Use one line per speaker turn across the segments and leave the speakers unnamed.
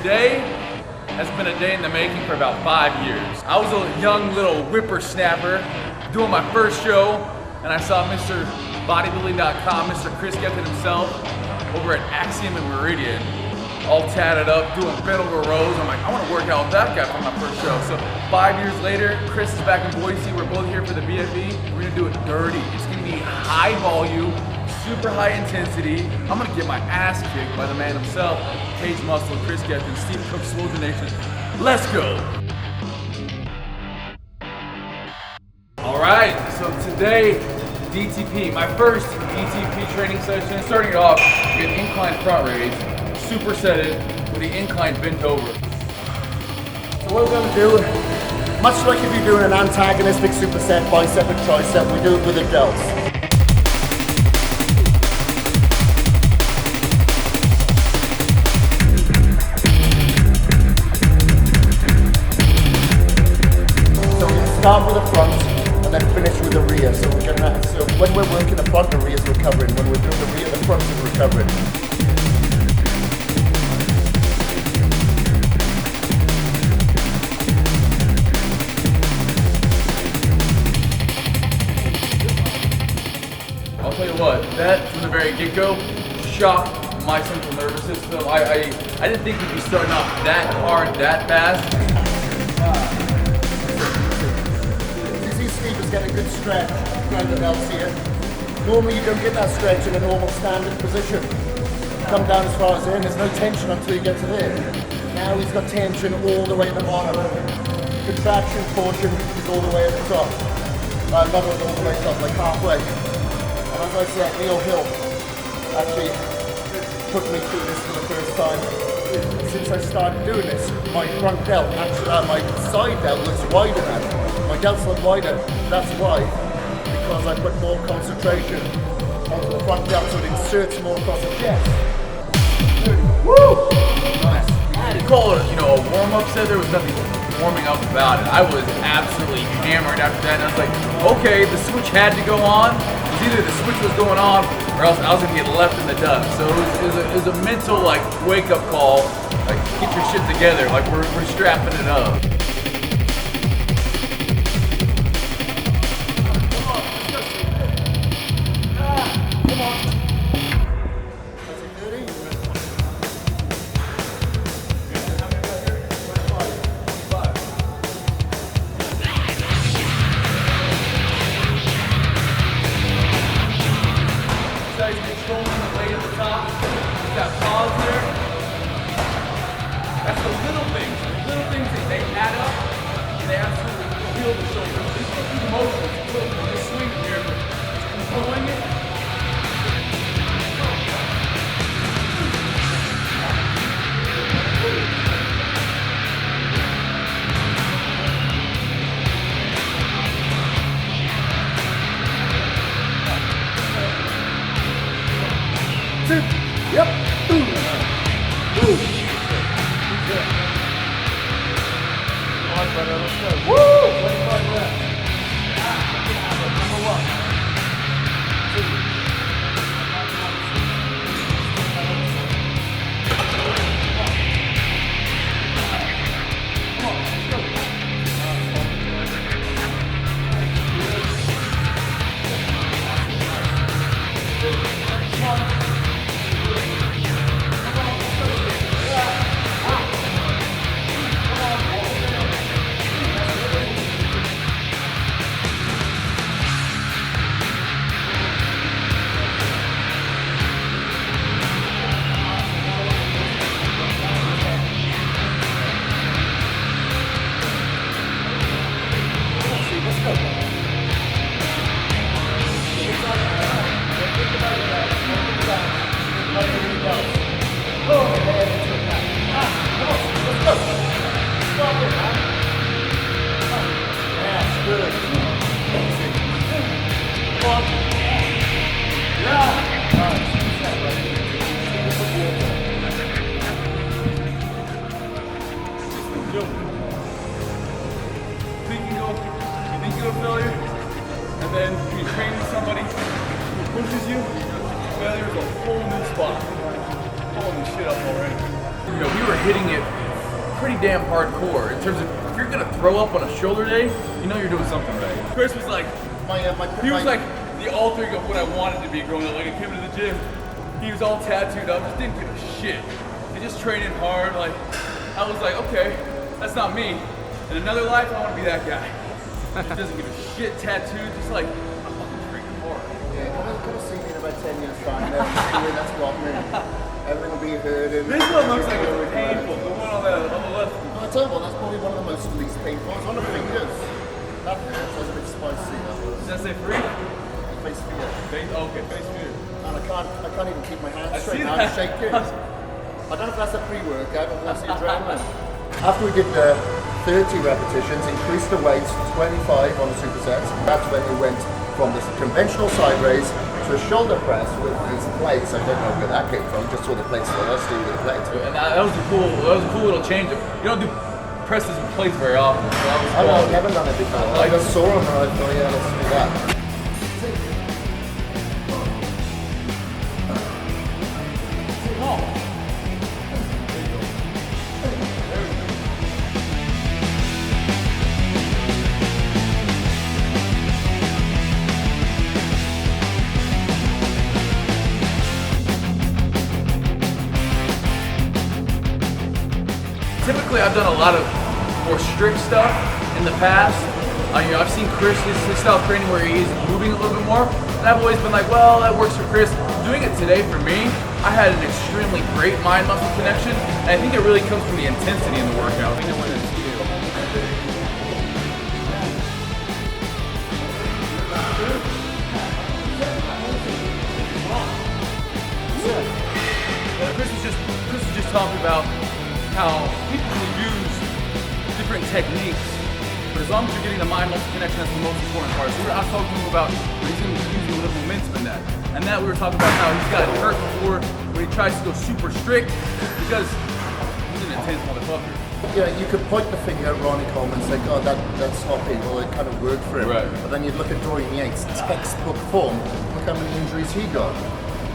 Today has been a day in the making for about 5 years. I was a young little whippersnapper doing my first show, and I saw Mr. Bodybuilding.com, Mr. Kris Gethin himself, over at Axiom and Meridian, all tatted up, doing bent over rows. I'm like, I want to work out with that guy for my first show. So 5 years later, Kris is back in Boise. We're both here for the BFE. We're gonna do it dirty. It's gonna be high volume, super high intensity. I'm gonna get my ass kicked by the man himself, Cage Muscle, Kris Gethin, Steve Cook, Swollen Nation. Let's go. All right, so today, DTP, my first DTP training session. Starting it off with an incline front raise, supersetted with the incline bent over.
So what we're going to do, much like if you're doing an antagonistic superset, bicep and tricep, we do it with the delts. So we start with the front and then finish with the rear. So we're gonna. So when we're working the front, the rear is recovering. When we're doing the rear, the front is recovering.
I'll tell you what, that from the very get-go shocked my central nervous system. I didn't think we'd be starting off that hard, that fast.
You see Steve is getting a good stretch around the delts here. Normally you don't get that stretch in a normal standard position. Come down as far as in, there's no tension until you get to there. Now he's got tension all the way at the bottom. Contraction portion is all the way at the top. Another one all the way top, like halfway. And as I said, Neil Hill actually put me through this for the first time. Since I started doing this, my front delt, actually my side delt looks wider now. My delts look wider. That's why. Because I put more concentration onto the front delt so it inserts more across the chest.
Woo! Nice. I had to call it, a warm-up set. There was nothing warming up about it. I was absolutely hammered after that. And I was like, okay, the switch had to go on. Either the switch was going on or else I was gonna get left in the dust. So it was a mental wake-up call, get your shit together, we're strapping it up.
Come on.
Controlling the weight at the top. You've got pause there. That's the little things. The little things that they add up, they absolutely feel the shoulder. It's the emotion, it's swing here, but it's controlling it.
Yep. Ooh. Good. Come on, brother. Let's go. Woo! 25 left. Number 1. 2. Come on, let's go. Come on.
Failure, and then you train with somebody who pushes you, failure is a whole new spot. Pulling this shit up already. you know, we were hitting it pretty damn hardcore in terms of if you're gonna throw up on a shoulder day, you know you're doing something right. Kris was like, he was like the alter ego of what I wanted to be growing up. Like I came to the gym, he was all tattooed up, just didn't give a shit. He just training hard. Like I was like, okay, that's not me. In another life, I want to be that guy. He doesn't give a shit, tattooed, just like I'm fucking training hard.
Yeah, come and see me in about 10 years' time. That's what me. Everything will be heard.
This one looks like it's painful. The one on the left.
No, I tell you what, that's probably one of the most least painful. It's on the fingers. That hurts. That's a bit spicy.
Does that say free?
Face fear.
Okay, face fear.
And I can't even keep my hands straight.
see
I'm
that.
shaking. I don't know if that's a pre-workout or that's the adrenaline. After we did the 30 repetitions, increased the weight to 25 on the supersets. That's when we went from the conventional side raise to a shoulder press with these plates. I don't know where that came from. Just saw the plates that I was doing with the plates.
And that was a cool little change. You don't do presses and plates very often. So that was cool.
I've never done it before. I just saw them and I thought, yeah, let's do that.
Typically, I've done a lot of more strict stuff in the past. You know, I've seen Kris, his style of training where he's moving a little bit more, and I've always been like, well, that works for Kris. Doing it today for me, I had an extremely great mind-muscle connection, and I think it really comes from the intensity in the workout. I think when it's Kris was just talking about how people will use different techniques, but as long as you're getting the mind-muscle connection, that's the most important part. So I was talking to him about he's going to be using a little momentum in that. And that we were talking about how he's got hurt before when he tries to go super strict because he's an intense motherfucker.
Yeah, you could point the finger at Ronnie Coleman and say, God, that's hoppy. Well, it kind of worked for him.
Right.
But then you'd look at Dorian Yates, textbook form. Look how many injuries he got.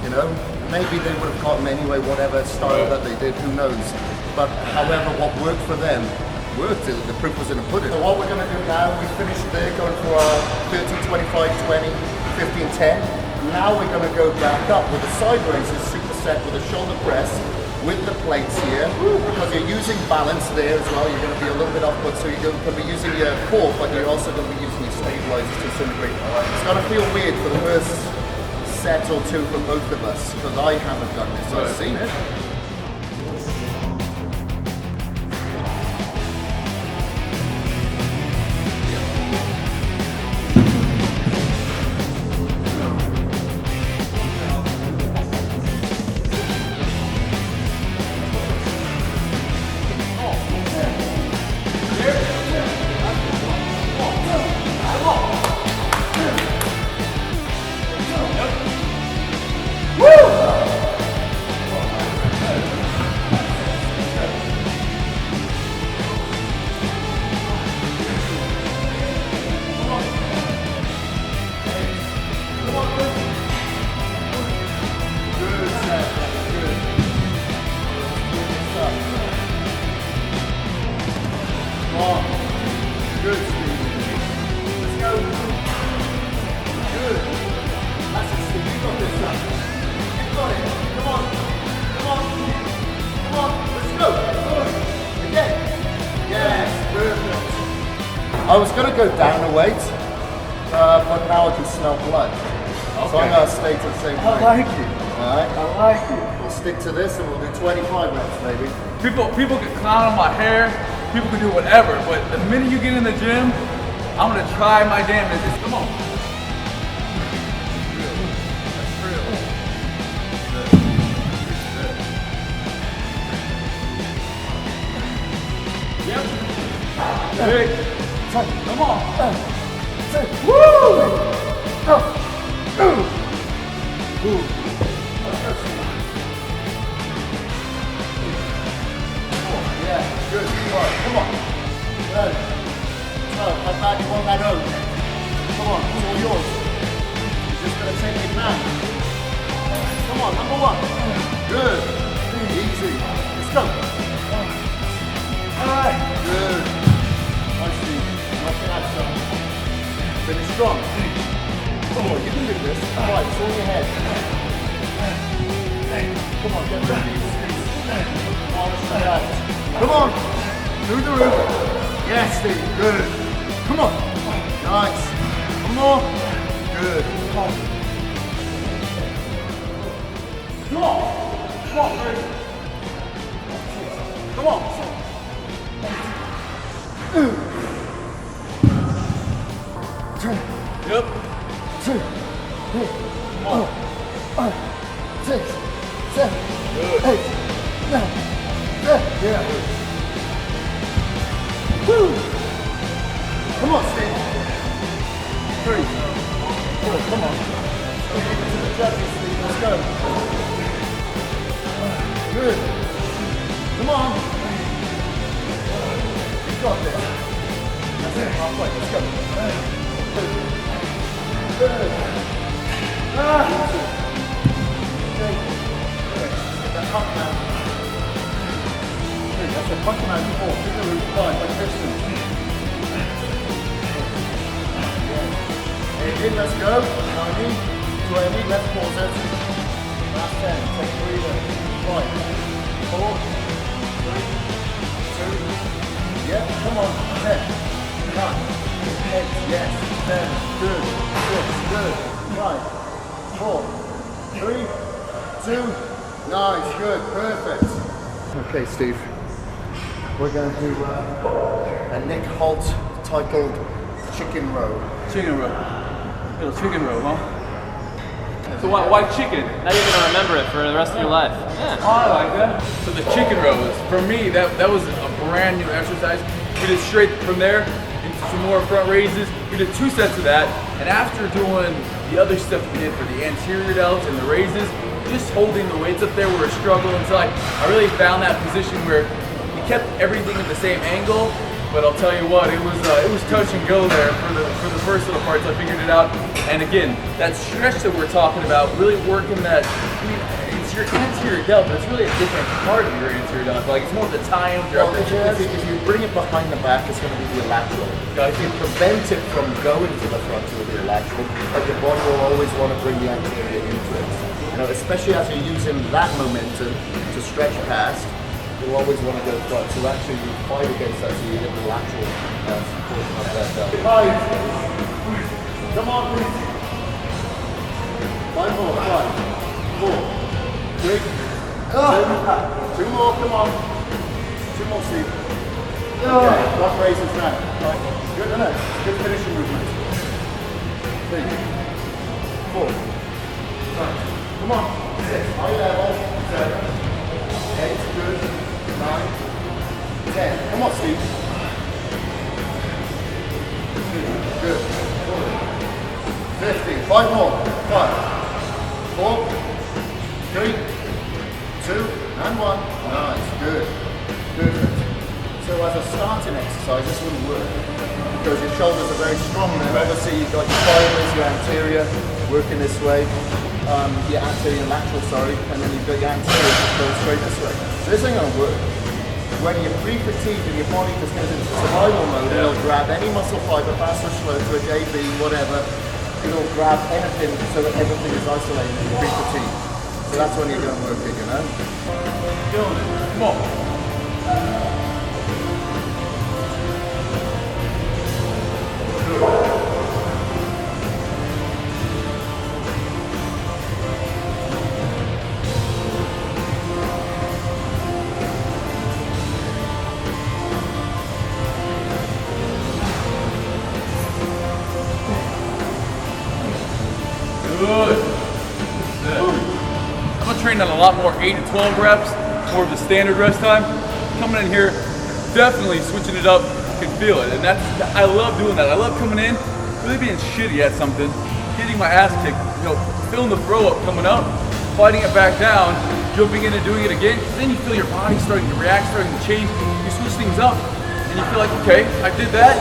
You know, maybe they would have got him anyway, whatever style that they did, who knows. But however, what worked for them worked. The proof was in the pudding. So what we're going to do now, we finished there going for our 30, 25, 20, 15, 10. Now we're going to go back up with the side raises, superset with a shoulder press with the plates here. Because you're using balance there as well. You're going to be a little bit upward, so you're going to be using your core, but you're also going to be using your stabilizers to a certain degree. It's going to feel weird for the first set or two for both of us, because I haven't done this. I've seen it. Good, Steve. Let's go. Good. That's it, Steve. You got this, son. You got it. Come on. Come on. Come on. Let's go. Again. Yes. Perfect. I was going to go down a weight, but now I can smell blood. Okay. So I'm going to stay to the same weight.
I like you.
Alright?
I like you.
We'll stick to this and we'll do 25 reps, maybe.
People can clown on my hair. People can do whatever, but the minute you get in the gym, I'm gonna try my damnedest. Come on. That's real. Yep. Big. Come on. Woo! Yeah, good. Come on. Good. So, how bad do you want that over? Come on, it's all yours. You're just going to take it now. Come on, number one. Good. Easy. Let's go.
Good. Nice, Steve. Knock it out, son. Finish strong. Come on, you can do this. Right, it's all your head. Come on, get ready. Polish it out. Come on. Through the roof. Yes, Steve. Good. Come on. Nice. One more. Good. Come on. Come on. Come on, Chris. Come on.
Yep.
2, 3, 4, 5, 6, 7, 8, 9, 10. Yeah. Woo. Come on, Steve. 3, 4, come on. Let's go. Good. Come on. You got this. That's it. Halfway. Let's go. Good. Okay. That pump now. Good. That's it. Punch him out before. Pick the roof. Fine. Like Kristen. Okay, let's go. 90, 20. Let's pause it. Last 10. Take a breather. 5, 4, 3, 2. Yeah, come on. 10, 9, 8, yes. 10, good. 6, good. 5, 4, 3, 2. Nice, good, perfect. Okay, Steve. We're going to do a Nick Holt titled chicken row.
Chicken row. Little chicken row, huh? So why chicken?
Now you're gonna remember it for the rest of your life. Yeah.
Oh, I like that. So the chicken rows, for me, that was a brand new exercise. We did straight from there into some more front raises. We did 2 sets of that, and after doing the other stuff we did for the anterior delts and the raises, just holding the weights up there were a struggle until I really found that position where we kept everything at the same angle. But I'll tell you what, it was touch and go there for the first little parts. I figured it out, and again, that stretch that we're talking about, really working that. I mean, it's your anterior delt, but it's really a different part of your anterior delt. Like it's more of the tie of your upper chest.
If you bring it behind the back, it's going to be the lateral. If you prevent it from going to the front, it will be the lateral. But your body will always want to bring the anterior into it. You know, especially as you're using that momentum to stretch past. You always want to go front, so actually you fight against that, so you get the lateral portion of that belt. 5. Come on, please. 5 more, 5, 4, 3, 2 more, come on. 2 more, Steve. Okay, rock raises now. Right. Good, no, good finishing movement. 3, 4, 5, come on. 6, high level, 7, 8, good. 9, 10. Come on, Steve. Good. 15. 5 more. 5, 4, 3, 2, and 1. Nice. Good. Perfect. So as a starting exercise, this wouldn't work because your shoulders are very strong there. Obviously, you've got your thighs, your anterior working this way, your anterior and lateral, sorry, and then you've got your anterior just going straight this way. So this ain't gonna work. When you're pre-fatigued and your body just goes into survival mode, it'll grab any muscle fiber, fast or slow, to a JB, whatever. It'll grab anything so that everything is isolated and you're pre-fatigued. So that's when you're gonna work it, you know?
Come on. Good. I'm gonna train on a lot more 8 to 12 reps, more of the standard rest time. Coming in here, definitely switching it up, you can feel it. And I love doing that. I love coming in, really being shitty at something, getting my ass kicked, feeling the throw up coming up, fighting it back down, jumping in and doing it again. Then you feel your body starting to react, starting to change. You switch things up and you feel like, okay, I did that.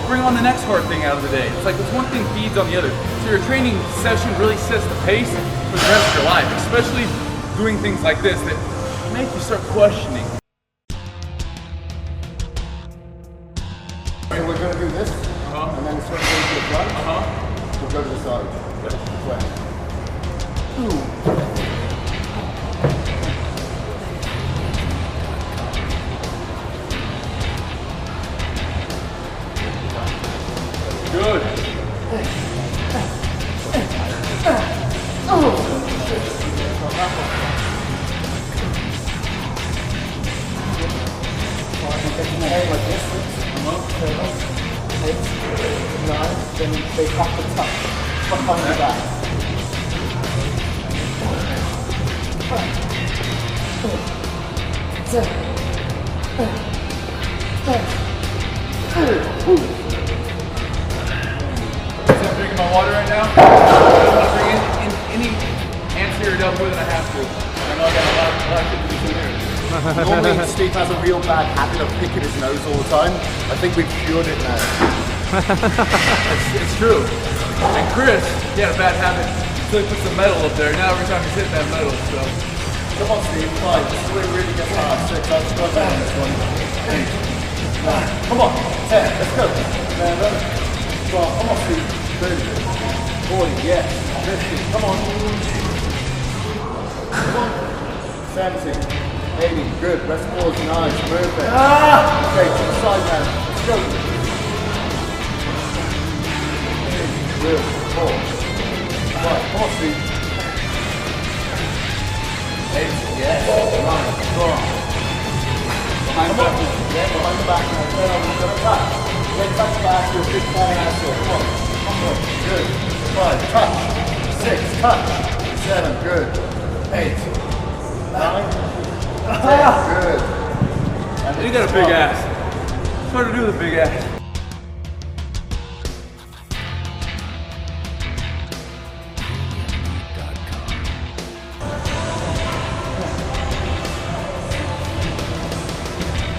Bring on the next hard thing out of the day. It's like this one thing feeds on the other. So your training session really sets the pace for the rest of your life, especially doing things like this that make you start questioning.
So we're going to do this, and then swing into the front. We'll go to the side.
Good.
Taking the head like this, 8, 9, then they have to touch behind the back.
I'm drinking my water right now. I don't want to drink any anterior delta more than I have to. I know I got a lot of shit to do here.
Normally Steve has a real bad habit of picking his nose all the time. I think we've cured it now.
It's true. And Kris, he had a bad habit. So he puts some metal up there. Now every time he's hitting that metal, so.
Come on Steve, 5. This is where it really gets hard. 6, I'll struggle on this one. 8, 9, come on. 10, let's go. 11, 12, come on Steve. 30, 40, yes. 50, come on. Come on. 70. 80, good, rest pause, nice, perfect. Okay, to the side now, let's go. Good, 4. Right, come on Steve. 8, yes, 9, go on. Behind the back. Yeah, behind the back now, then I'm going to touch. Then touch back, do a big flying asshole, come on. Good, 5, touch. 6, touch. 7, good. 8, 9, good. And
You got a big ass. It's hard to do with a big ass.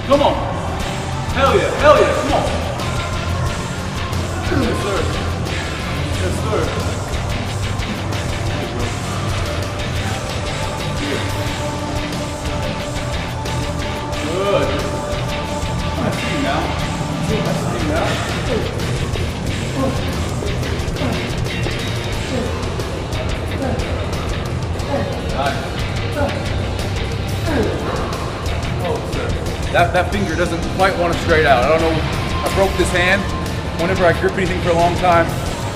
Come on. Hell yeah, come on. Yes, sir. Yes, sir. Good. I see you now. I see you now. Nice. Oh, sir. That finger doesn't quite want to straight out. I don't know. I broke this hand. Whenever I grip anything for a long time,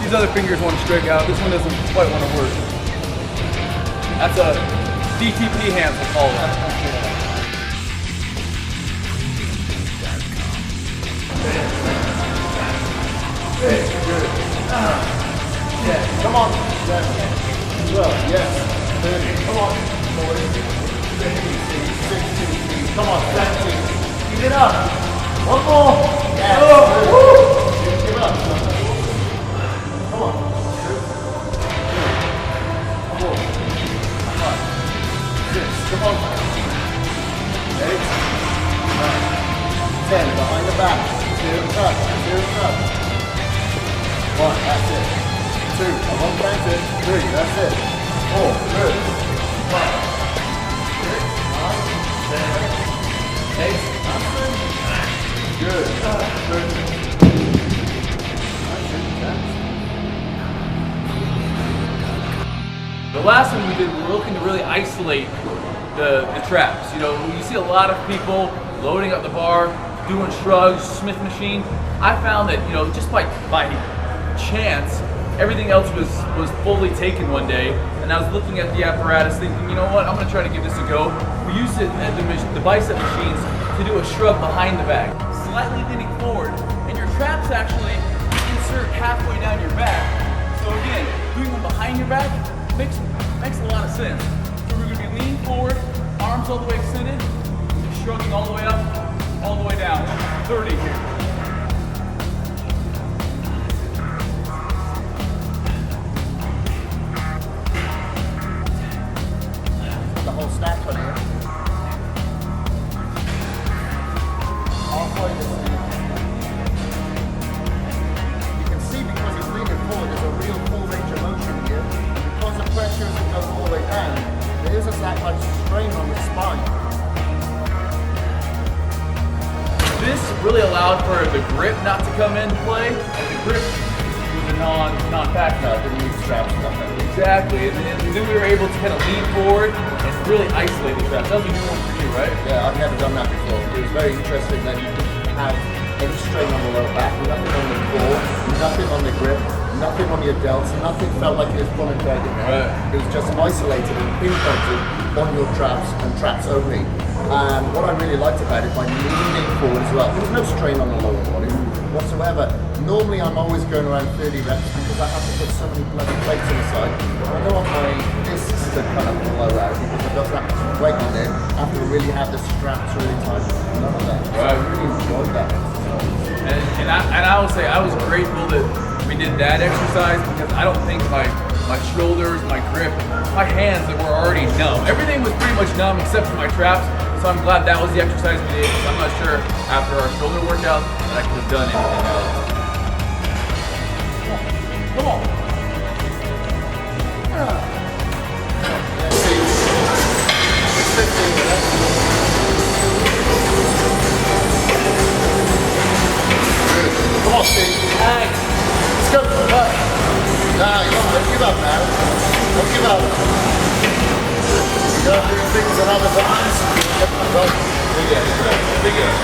these other fingers want to straight out. This one doesn't quite want to work. That's a DTP hand, we'll call it.
Good. Yeah, come on. 12, yes. 30, come on. 40, 50, 60, come on. 70. Keep it up. One more. Yes. Good. Give it up. Come on. 2, 4, 5, 6, come on. 8, 9, 10, behind the back. 0 touch. 1, that's it. 2, I won't count it. 3, that's it. 4, good. 5, 6, 9, 10, 8, that's it. Good. Good.
The last one we did, we were looking to really isolate the traps. You know, you see a lot of people loading up the bar, doing shrugs, Smith machine. I found that, you know, just by chance, everything else was fully taken one day, and I was looking at the apparatus thinking, you know what, I'm going to try to give this a go. We used it at the bicep machines to do a shrug behind the back, slightly leaning forward, and your traps actually insert halfway down your back. So again, doing them behind your back makes a lot of sense. So we're going to be leaning forward, arms all the way extended, just shrugging all the way up, all the way down. 30 here.
Whole stack on here. Halfway this thing. You can see because he's leaning forward, there's a real full range of motion here. Because the pressure as it goes all the way down, there is a like strain on the spine.
This really allowed for grip not to come into play, and the grip was a non-factor.
No, didn't need straps, nothing.
Exactly, and then we were able to kind of lean forward and really isolate the straps. That was a new one for you, right?
Yeah, I've never done that before. It was very interesting that you didn't have any strain on the lower back, nothing on the core, nothing on the grip, nothing on your delts, nothing felt like it was pulling drag in there.
Right.
It was just isolated and pinpointed on your traps and traps only. And what I really liked about it, by leaning forward as well, there was no strain on the lower body whatsoever. Normally I'm always going around 30 reps because I have to put so many bloody plates on the side. I don't want my discs to kind of blow out because I've got that much weight on there. I have to really have the straps really tight. None of that. So I really enjoyed that.
And I will say I was grateful that we did that exercise because I don't think my shoulders, my grip, my hands that were already numb. Everything was pretty much numb except for my traps. So I'm glad that was the exercise we did because I'm not sure after our shoulder workout that I could have done anything else. Come on.
Let's see. 15 minutes. Good. Come on, Steve.
Nice.
Let's go. Nice. Don't give up now. Don't give up. You gotta do things at other times.
Big ass. Big ass.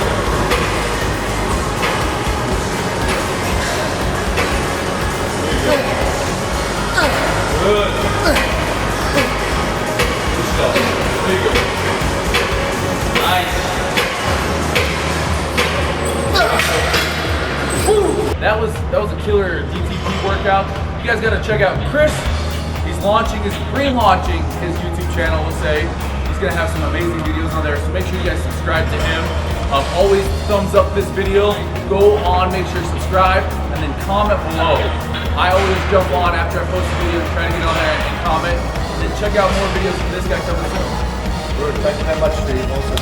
Good. Good stuff. There you go. Nice. That was a killer DTP workout. You guys gotta check out Kris. He's relaunching his YouTube channel, we'll say. He's gonna have some amazing videos on there, so make sure you guys subscribe to him. Always thumbs up this video. Go on, make sure you subscribe, and then comment below. I always jump on after I post a video, try to get on there and comment. And then check out more videos from this guy coming soon.
Good. Thank you very much, Steve. Also,